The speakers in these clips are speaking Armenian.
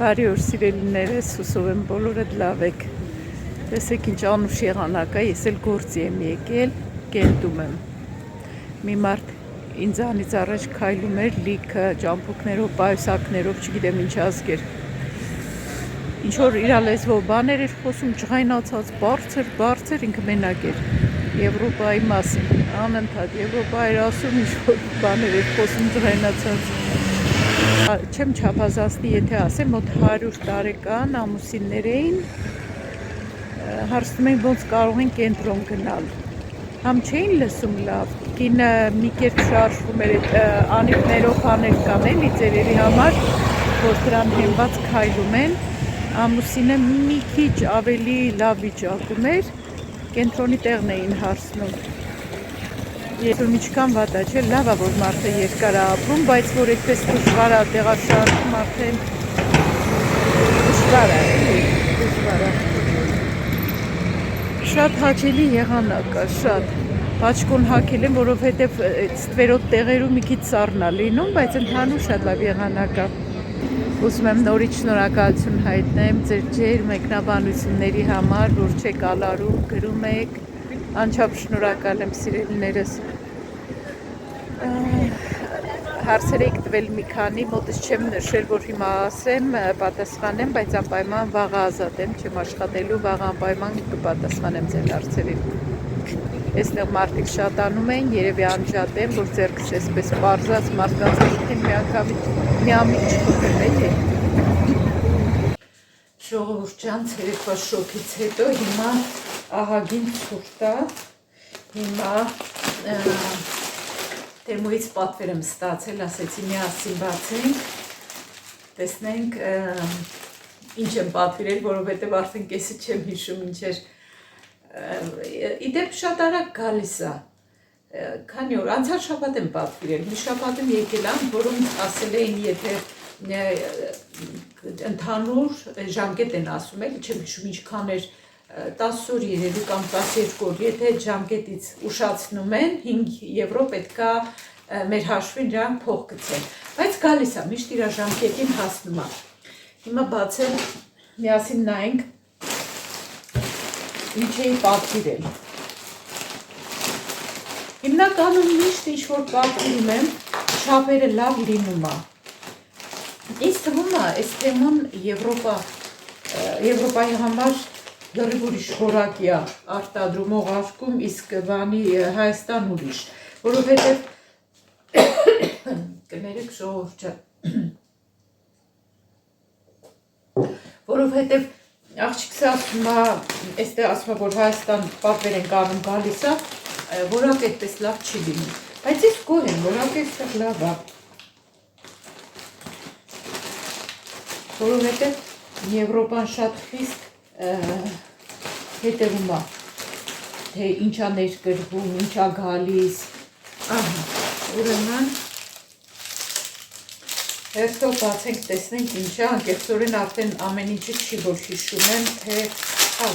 Բարի օր սիրելիներս, հուսով եմ բոլորդ լավ եք։ Տեսեք ինչ անուշ եղանակ է, ես էլ գործի եմ եկել, կենտում եմ։ Մի մարդ ինձանից առաջ քայլում էր լիքը ճամփորդներով, պայուսակներով, չգիտեմ ինչ ազգեր։ Ինչ որ իր լեզվով բաներ էր խոսում, ջղայնացած, բարձր, ինքը մենակ էր։ Եվրոպայի մասին, անընդհատ Եվրոպա էր ասում, ինչ որ բաներ էր խոսում, ջղայնացած։ Չեմ չափազանցնի, եթե ասեմ, մոտ 100 տարեկան ամուսիններ էին, հարցնում էին ոնց կարող են կենտրոն գնալ։ Համ չէին լսում լավ, կինը մի կերպ շարժվում էր այդ անիվներով անել կան էլի ծերերի համար, որ դրան հենված քայլում են, ամուսինը մի քիչ ավելի լավ վիճակում էր, կենտրոնի տեղն էին հարցնում։ Ես ինչքան վատ է, չէ, լավ է, որ մարդը երկար է ապրում, բայց որ այդպես դժվար է տեղաշարժում արդեն դժվար է։ Շատ հաճելի եղանակ է, շատ։ Աչքոն հագել եմ, որովհետև ստվերոտ տեղերում մի քիչ սառն է լինում, բայց ընդհանուր շատ լավ եղանակ է։ Ուզում եմ նորից շնորհակալություն հայտնեմ ձեր ջեր մեկնաբանությունների համար, որ չեք ալարում, գրում եք, անչափ շնորհակալ եմ սիրելիներս։ Հարցեր եք տվել մի քանի, մոտս չեմ նշել, որ հիմա ասեմ, պատասխանեմ, բայց անպայման վաղ ազատ եմ, չեմ աշխատելու, վաղ անպայման կպատասխանեմ ձեր հարցերին։ Այստեղ մարդիկ շատանում են, երևի անջատ եմ, որ ձեռքս էսպես պարզած մարդկանց հետ միամիտ չխփեմ, էլի։ Ժողովուրդ ջան, ցերեկվա շոկից հետո հիմա ահագին ցուրտ է, հիմա Թեմուից պատվեր եմ ստացել, ասեցի միասին բացենք, տեսնենք ինչ եմ պատվիրել, որովհետև արդեն կեսը չեմ հիշում ինչ էր, իդեպ շատ արագ գալիս է, քանի օր, անցյալ շաբաթ եմ պատվիրել, մի շաբաթ եմ եկել ան, որոնց ասել էին, եթե ընդհանուր ժամկետ են ասում, էլի չեմ հիշում ինչքան էր 10 օր երևի կամ 12 օր, եթե ժամկետից ուշացնում են 5 եվրո պետքա մեր հաշվին նրանք փող գցեն, բայց գալիս է, միշտ իր ժամկետին հասնում է։ Հիմա բացել, միասին նայենք, ինչ էի պատվիրել։ Հիմնականում միշտ ինչ որ պատվիրում եմ, չափերը լավ լինում է։ Ինձ թվում է, այս թեման Եվրոպայի համար լրիվ ուրիշ որակի է արտադրում ուղարկում, իսկ բանի Հայաստան ուրիշ, որովհետև կներեք ժողովուրդ ջան, որովհետև աղջիկս ասում է, այստեղ ասում է, որ Հայաստան պատվեր են կանում գալիս է, որակ այդպես լավ չի լինում, բայց ես գոհ եմ, որակ այստեղ լավ է, որովհետև Եվրոպան շատ խիստ հետևում է, թե ինչա ներկրվում, ինչա գալիս, ուրեմն, հերթով բացենք, տեսնենք ինչա, անկեղծորեն արդեն ամեն ինչը չի, որ հիշում եմ, թե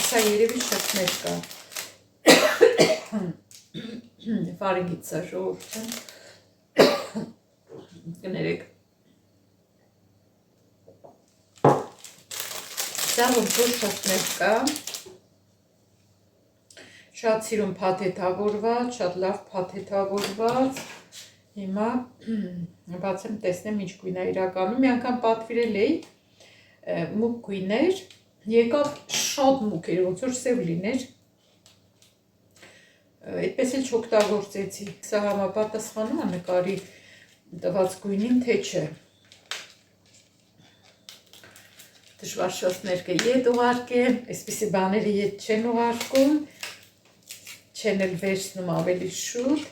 սա երևի շրթներ կա, վարինգից է ժողովուրդ, կներեք, Սա ոնց որ շրթներ կա, շատ սիրուն փաթեթավորված, շատ լավ փաթեթավորված, հիմա բացեմ տեսնեմ ինչ գույն է իրականում, մի անգամ պատվիրել էի, մուկ գույներ, եկավ շատ մուկ էր, ոնց որ սև լիներ, այդպես էլ չօգտագործեցի, սա համապատասխանում է նկարի տված գույնին, թե չէ։ Դժվար շրթները ետ ուղարկեմ, այսպիսի բաները ետ չեն ուղարկում, չեն էլ վերցնում ավելի շուտ։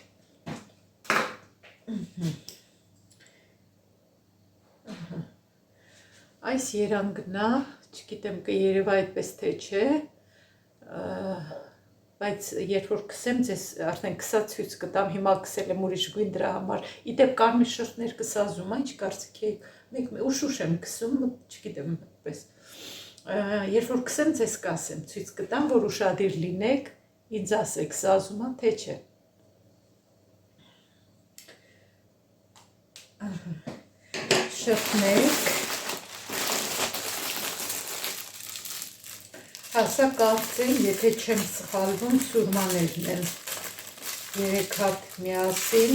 Այս երանգն է, չգիտեմ կերևա այդպես թե չէ, բայց երբ որ կսեմ ձեզ արդեն կսա ցույց կտամ, հիմա կսել եմ ուրիշ գույն դրա համար, իդեպ կարմիր շրթներ կսազում, ինչ կարծիք եք, ուշ եմ կսում, չգիտեմ պես, երբ որ կսեմ ձեզ կասեմ, ցույց կտամ, որ ուշադիր լինեք, ինձ ասեք, սազում է, թե չէ։ Շրթներ, Հասա կարծեմ, եթե չեմ սխալվում, սուրմաներն են 3 հատ միասին։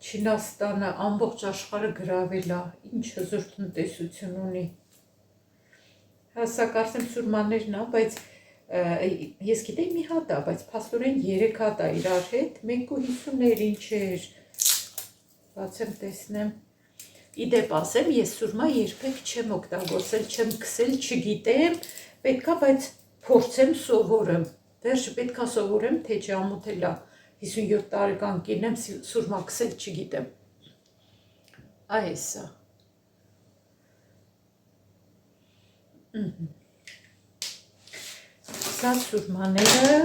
Չինաստանը ամբողջ աշխարհը գրավել է, ինչ հզոր տնտեսություն ունի։ Հասա կարծեմ սուրմաներն է, բայց ես գիտեի մի հատ է, բայց փաստորեն 3 հատ է իրար հետ, 1.50 ինչ էր։ Բացեմ տեսնեմ։ Իդեպ ասեմ, ես սուրմա երբեք չեմ օգտագործել, չեմ քսել, չգիտեմ, պետքա բայց փորձեմ սովորեմ։ Վերջը պետքա սովորեմ, թե ջամութել է 57 տարեկան կին եմ, սուրմա քսել չգիտեմ։ Այս է։ Սա սուրմաները,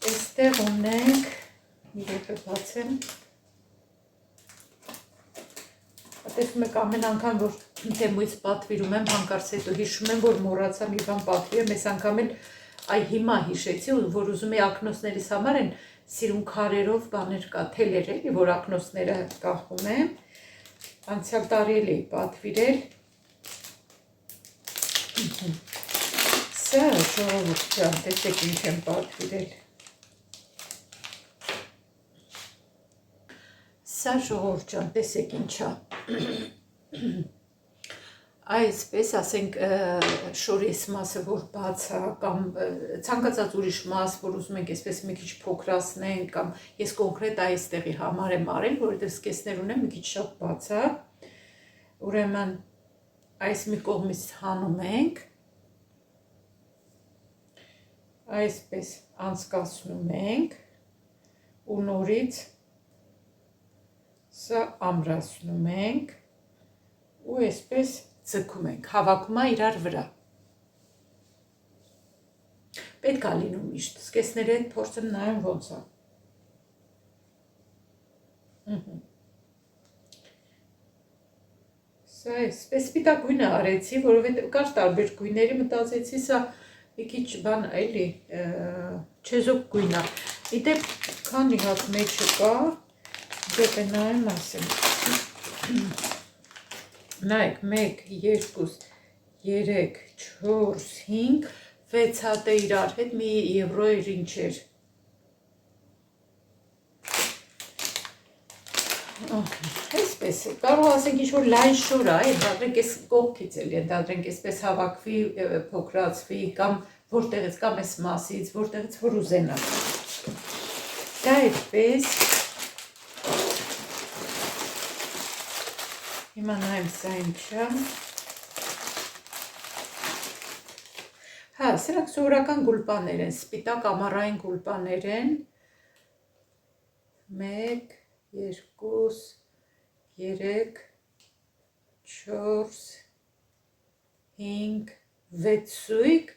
այստեղ ունենք, մի րոպե բացեմ։ Տեսնում եք ամեն անգամ, որ թեմույց պատվիրում եմ, հանկարծ հետո հիշում եմ, որ մոռացա մի բան պատվիրեմ, այս անգամ էլ այ հիմա հիշեցի, որ ուզում եի ակնոցներիս համար են սիրուն քարերով բաներ կա, թելեր էլի, որ ակնոցները կախում եմ, անցյալ տարի էլ էի պատվիրել։ Սա ժողովուրդ ջան, տեսեք ինչ եմ պատվիրել։ Սա ժողովուրդ ջան, տեսեք ինչա։ Այսպես ասենք շորիս մասը, որ բաց է, կամ ցանկացած ուրիշ մաս, որ ուզում ենք այսպես մի քիչ փոքրացնենք, կամ ես կոնկրետ այստեղի համար եմ արել, որովհետև սկեսներ ունեմ մի քիչ շատ բաց է։ Ուրեմն այս մի կողմից հանում ենք, այսպես անցկացնում ենք ու նորից սա ամրացնում ենք ու այսպես ձգում ենք, հավաքում է իրար վրա։ Պետք է լինում միշտ, սկեսների հետ փորձեմ նայեմ ոնց է։ Սա այսպես սպիտակ գույնը արեցի, որովհետև կար տարբեր գույների, մտածեցի սա մի քիչ բան էլի չեզոք գույն է։ Իդեպ քանի հատ մեջը կա, դեպի նայեմ ասեմ։ Նայեք, 1, 2, 3, 4, 5, 6 հատ է իրար հետ, մի եվրո էր ինչ էր։ Այսպես է, կարող ասենք ինչ-որ լայն շոր է, ընդհանրենք այս կողքից էլ, ընդհանրենք այսպես հավաքվի, փոքրացվի, կամ որտեղից, կամ այս մասից, որտեղից որ ուզենա։ Դա այդպես։ Հիմա նայեմ սա ինչա։ Հա, սրանք սովորական գուլպաներ են, սպիտակ ամառային գուլպաներ են։ 1, 2, 3, 4, 5, 6 սույկ,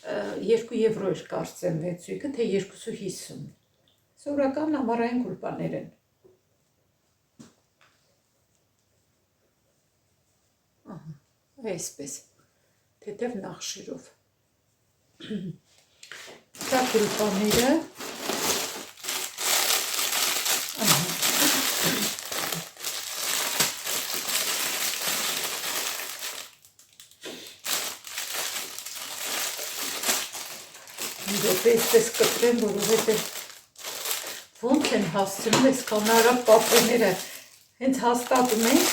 2 եվրո էր կարծեմ 6 սույկը, թե 2.50։ Սովորական ամառային գուլպաներ են։ Այսպես, թեթև նախշերով։ Սա գուլպաները, այսպես կտրեմ, որովհետև ոնց են հասցնում այս կանարապ պապեները, հենց հաստատում ենք,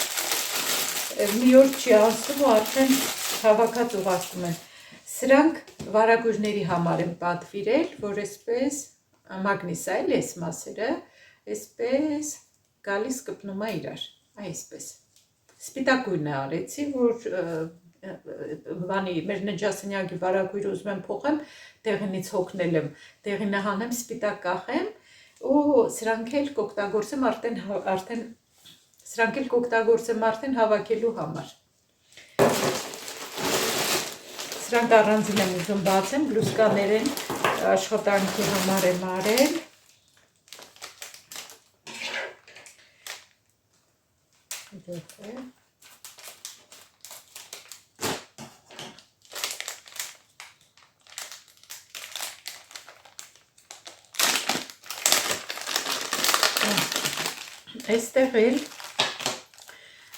մի օր չի անցնում ու արդեն հավաքած ուղարկում են։ Սրանք վարագույրների համար եմ պատվիրել, որ այսպես մագնիսա էլ այս մասերը, այսպես գալիս կպնում է իրար, այսպես։ Սպիտակ գույնը արեցի, որ մեր նջասենյակի վարագույրը ուզում եմ փոխեմ, տեղինից հոգնել եմ, տեղինը հանեմ, սպիտակ կախեմ ու սրանք էլ կօգտագործեմ արդեն հավաքելու համար։ Սրանք առանձին եմ ուզում բացեմ, բլուսկաներ են աշխատանքի համար եմ արել։ Այստեղ էլ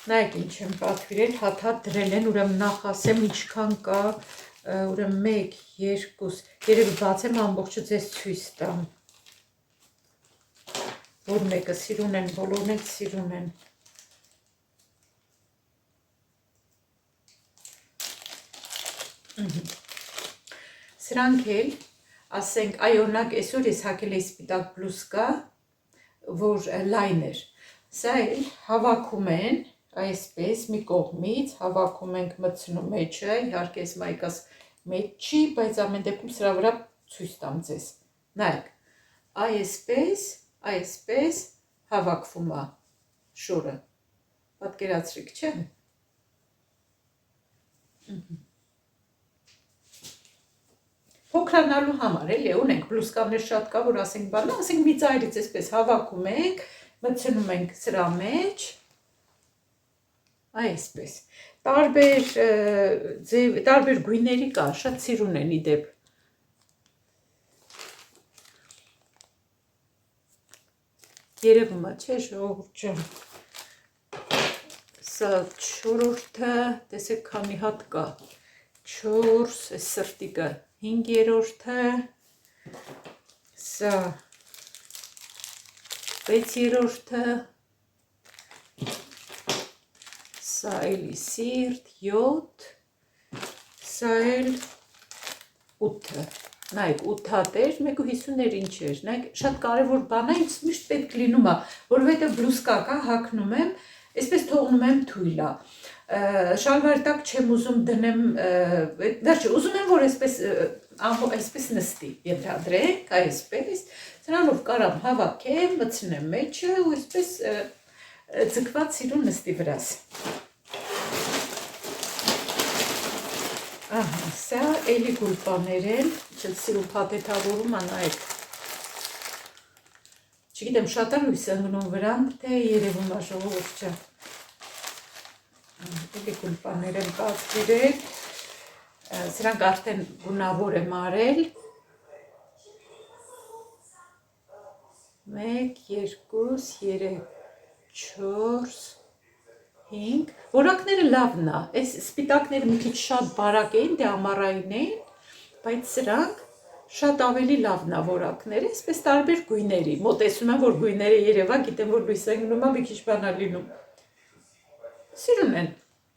նայեք ինչ եմ պատվիրել, հատ-հատ դրել են, ուրեմն նախ ասեմ ինչքան կա, ուրեմն 1, 2, երևի բացեմ ամբողջը ձեզ ցույց տամ, որ մեկը սիրուն են, բոլորն էլ սիրուն են։ Սրանք էլ, ասենք, այօրինակ այսօր ես հագել էի սպիտակ բլուզկա, որ լայն էր, սա էլ հավաքում են, այսպես մի կողմից, հավաքում ենք մտցնում մեջը, իհարկե ես մայկաս մեջ չի, բայց ամեն դեպքում սրա վրա ցույց տամ ձեզ, նայեք, այսպես հավաքում է շորը, պատկերացրիք, չէ՞։ Փոքրանալու համար էլի ունենք բլուզկաներ շատ կա, որ ասենք բան, ասենք մի ծայրից այսպես հավաքում ենք, մտցնում ենք սրա մեջ, այսպես, տարբեր գույների կա, շատ սիրուն են իդեպ։ Երևում է, չէ՞ ժողովուրդ ջան։ Սա 4-րդը, տեսեք քանի հատ կա, 4, այս սրտիկը 5-րդը, սա 6-րդը, սա էլի սիրտ 7, սա էլ 8-ը, նայեք 8 հատ էր, 1.50 ինչ էր, նայեք շատ կարևոր բան է, ինձ միշտ պետք լինում է, որովհետև բլուզկա կա, հագնում եմ, այսպես թողնում եմ թույլ է, շալվարի տակ չեմ ուզում դնեմ, վերջը ուզում եմ, որ այսպես նստի, ենթադրենք, այսպես, սրանով կարամ հավաքեմ, մտցնեմ մեջը ու այսպես ձգված սիրուն նստի վրաս։ Ահա, սա էլի գուլպաներ են, սիրուն փաթեթավորում անայեք, չգիտեմ շատ է լույս ընկնում վրան, թե երևում է ժողովուրդ ջան։ Էլի գուլպաներ եմ պատվիրել, սրանք արդեն գունավոր եմ արել, 1, 2, 3, 4, 5, որակները լավն է, այս սպիտակները մի քիչ շատ բարակ էին, դե ամառային էին, բայց սրանք շատ ավելի լավն է որակները, այսպես տարբեր գույների, մոտեցում եմ, որ գույները երևա, գիտեմ, որ լույս ընկնում է, մի քիչ բան է լինում, սիրուն են,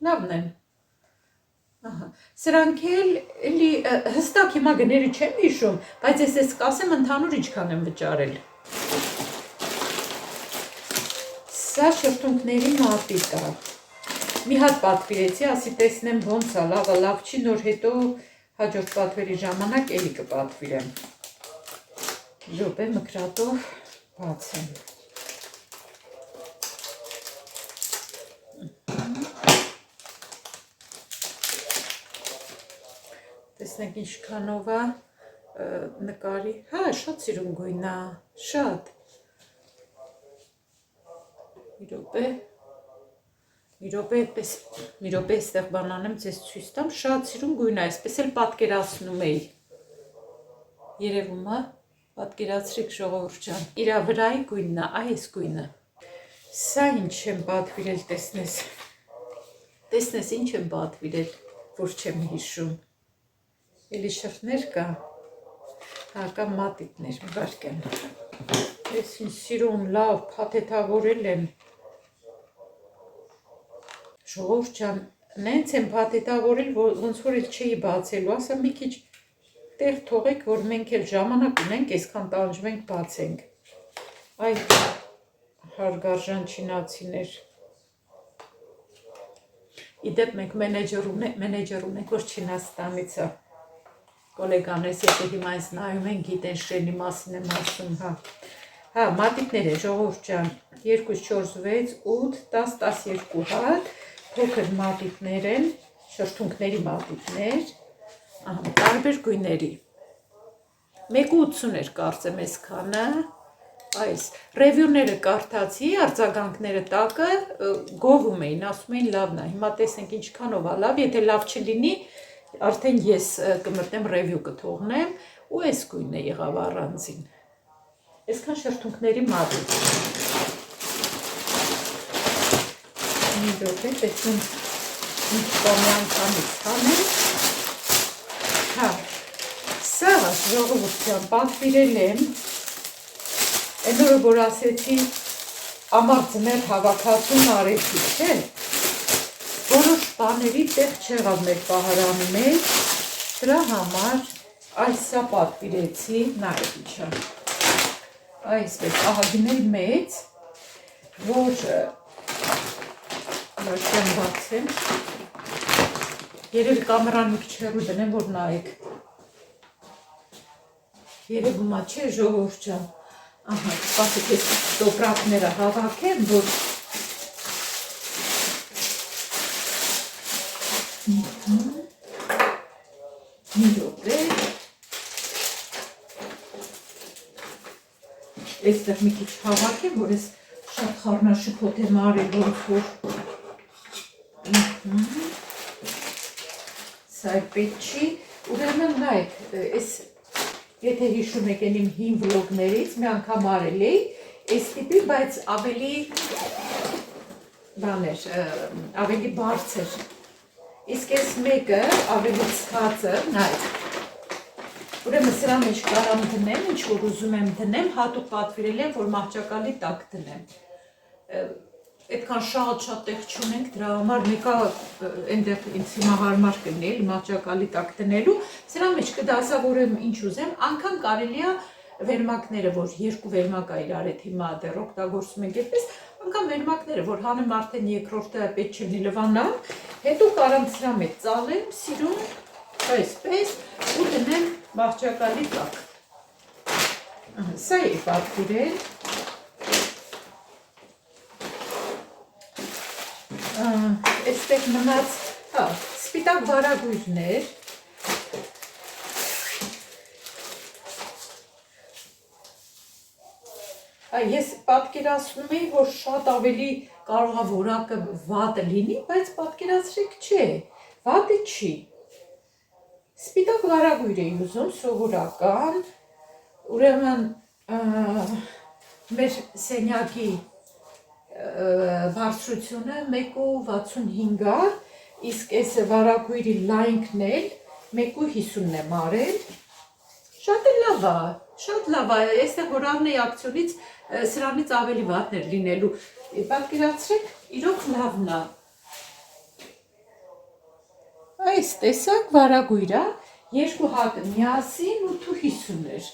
լավն են, սրանք էլի հստակ հիմա գները չեմ հիշում, բայց ես կասեմ ընդհանուր ինչքան եմ վճարել։ Սա շրթունքների մատիտ է, մի հատ պատվիրեցի, ասի տեսնեմ ոնց է, լավ չի, նոր հետո հաջորդ պատվերի ժամանակ էլի կպատվիրեմ, ժոպե մկրատով բացեմ։ Տեսնենք ինչքանով է նկարի, հա, շատ սիրուն գույն է, շատ, մի րոպե այստեղ բան անեմ, ձեզ ցույց տամ, շատ սիրուն գույն է, այսպես էլ պատկերացնում էի, երևում է, պատկերացրիք ժողովուրդ ջան, իրա վրայի գույնն է, այս գույնը, սա ինչ եմ պատվիրել, տեսնես ինչ եմ պատվիրել, որ չեմ հիշում, էլի շրթներ կա, հա, կա մատիտներ, մի վարկյան, ես ինչ սիրուն, լավ, փաթեթավորել եմ, ժողովուրդ ջան, նենց եմ փաթեթավորել, ոնց որ էլ չէի բացելու, ասա մի քիչ տեղ թողեք, որ մենք էլ ժամանակ ունենք, այսքան տանջվենք բացենք, այ հարգարժան չինացիներ, իդեպ մենք մենեջեր ունենք, որ Չինաստանից է, կոլեգաներս եթե հիմա այս նայում են, գիտեն շրենի մասին եմ ասում, հա, մատիտներ է, ժողովուրդ ջան, 2, 4, 6, 8, 10, 12 հատ, փոքր մատիտներ են, շրթունքների մատիտներ, տարբեր գույների, 1.80 էր կարծեմ այսքանը, այս ռևյուները կարդացի, արձագանքները տակը գովում էին, ասում էին լավն է, հիմա տեսենք ինչքանով է լավ, եթե լավ չլինի, արդեն ես կմտնեմ ռևյու կթողնեմ ու այս գույնը եղավ առանձին, այսքան շրթունքների մատիտ, մի րոպե, տեսնում ինչ կոմի անգամից հանեմ։ Հա, սա ժողովուրդյան պատվիրել եմ, այն օրը որ ասեցի ամառ ձմեռ հավաքածուն արեցի, չէ, որոշ բաների տեղ չեղավ մեր պահարանի մեջ, դրա համար այս սա պատվիրեցի, նայեք ինչա, այսպես ահագինել մեծ, որ չեմ բացեմ, երևի կամերան մի քիչ հեռու դնեմ, որ նայեք, երևում է չէ ժողովուրդ ջան, ահա, սպասեք ես տոպրակները հավաքեմ, որ մի րոպե, այստեղ մի քիչ հավաքեմ, որ ես շատ խառնաշփոթ եմ արել, որ սա այդպես չի, ուրեմն նայեք, այս եթե հիշում եք իմ հին վլոգներից, մի անգամ արել էի, այս տիպի, բայց ավելի բաներ, ավելի բարձր, իսկ այս մեկը ավելի ցածր, նայեք, ուրեմն սրա մեջ կարամ դնեմ, ինչ որ ուզում եմ դնեմ, հատուկ պատվիրել եմ, որ մահճակալի տակ դնեմ, այդքան շատ տեղ չունենք, դրա համար մեկը այնտեղ ինձ հիմա հարմար կլինի, մահճակալի տակ դնելու, սրա մեջ կդասավորեմ ինչ ուզեմ, անգամ կարելի է վերմակները, որ երկու վերմակ է իրար հետ հիմա դեռ օգտագործում ենք այդպես, անգամ վերմակները, որ հանեմ արդեն երկրորդը պետք չլինի լվանամ, հետո կարամ սրա մեջ ծալեմ, սիրուն, այսպես, ու դնեմ մահճակալի տակ։ Սա է պատվիրել։ Այստեղ մնաց, սպիտակ վարագույրներ, ես պատկերացնում էի, որ շատ ավելի կարող է որակը վատը լինի, բայց պատկերացրեք չէ, վատը չի, սպիտակ վարագույր էի ուզում, սովորական, ուրեմն մեր սենյակի բարձրությունը 1.65 իսկ այս վարագույրի լայնքն էլ 1.50 եմ արել, շատ լավ է, այստեղ որ առնեի ակցիոնից սրանից ավելի վատներ լինելու, պատկերացրեք, իրոք լավն է, այս տեսակ վարագույր է, երկու հատը միասին 8.50 էր,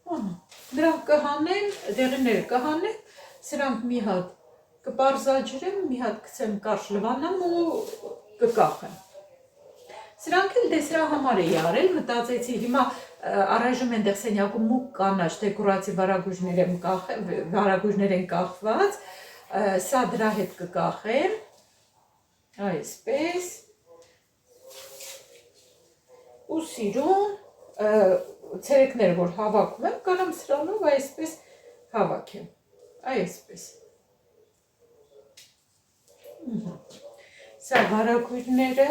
դրանք կհանեմ, դեղիները կհանեմ, սրանք մի հատ կպարզաջրեմ, մի հատ կցեմ կարճ լվանամ ու կկախեմ։ Սրանք էլ դե սրա համար էի արել, մտածեցի հիմա առայժմ այնտեղ սենյակում մուկ կանաչ դեկորացիվ վարագույրներ են կախված, սա դրա հետ կկախեմ, այսպես, ու սիրուն, ցերեկները որ հավաքում եմ, կարամ սրանով այսպես հավաքեմ, այսպես, սա վարագույրները,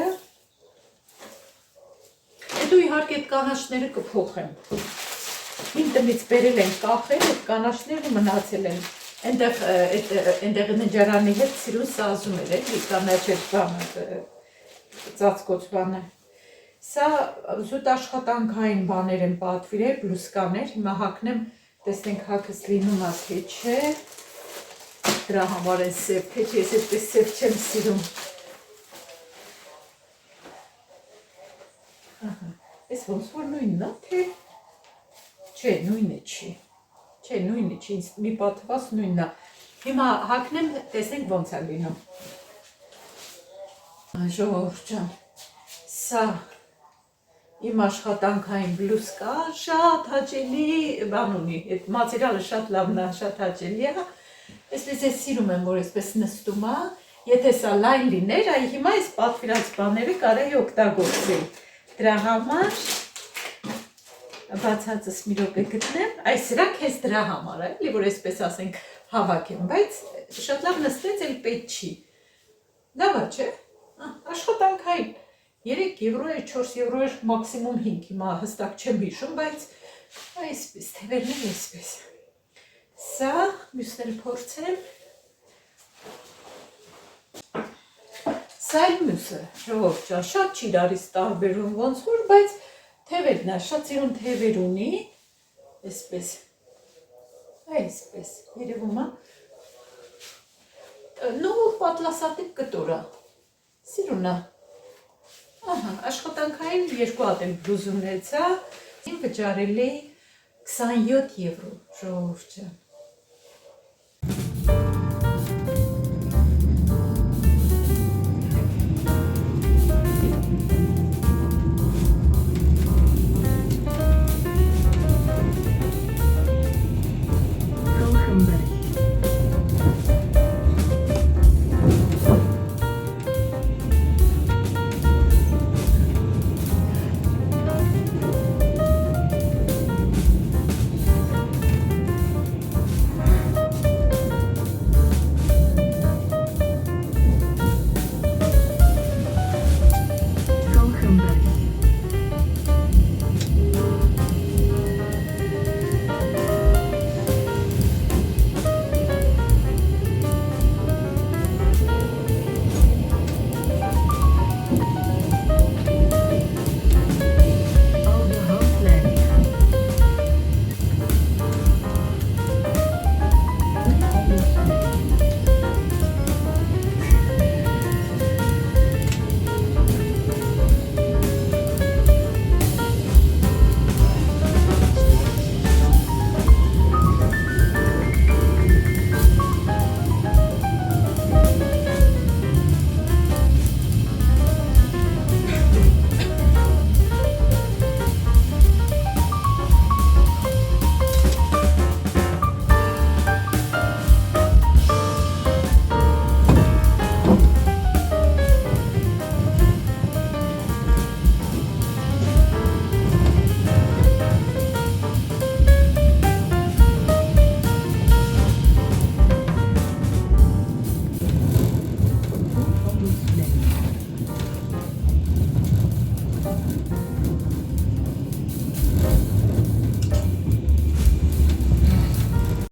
հետո իհարկե այդ կանաչները կփոխեմ, իմ տնից բերել են կախել, այդ կանաչները մնացել են, այնտեղ նջարանի հետ սիրուն սազում էր, կանաչեր բանը, ծածկոց բանը, սա զուտ աշխատանքային բաներ եմ պատվիրել, բլուսկաներ, հիմա հագնեմ, տեսնենք հագս լինում է թե չէ, դրա համար են սև, թե չէ, ես այդպես սև չեմ սիրում, Ես ոնց որ նույնն է, թե չէ, նույնը չի, մի պատված նույնն է, հիմա հագնեմ, տեսնենք ոնց է լինում, ժողովուրդ ջան, սա իմ աշխատանքային բլուսկա, շատ հաճելի բան ունի, այդ մատերիալը շատ լավն է, շատ հաճելի է, այսպես ես սիրում եմ, որ այսպես նստում է, եթե սա լայն լիներ, հիմա այս պատվիրած բաները կարելի օգտագործել, դրա համար բացածս մի րոպե գտնեմ, այս սրանք հենց դրա համար է, որ այսպես ասենք հավաքեմ, բայց շատ լավ նստեց, էլ պետք չի, լավ է, չէ, աշխատանքային, 3 եվրո է, 4 եվրո է, մաքսիմում 5, հիմա հստակ չեմ հիշում, բայց այսպես, թևերն են այսպես, սա, մյուսները փորձեմ, Սա էլ մյուսը, ժողովուրդ ջան, շատ չի իրարից տարբերում ոնց որ, բայց թևերն է, շատ սիրուն թևեր ունի, այսպես, այսպես, երևում է, նոր պատլասատիկ կտորա, սիրուն է, աշխատանքային երկու հատ էլ բլուզ ունեցա, վճարել էի 27 եվրո, ժողովուրդ ջան,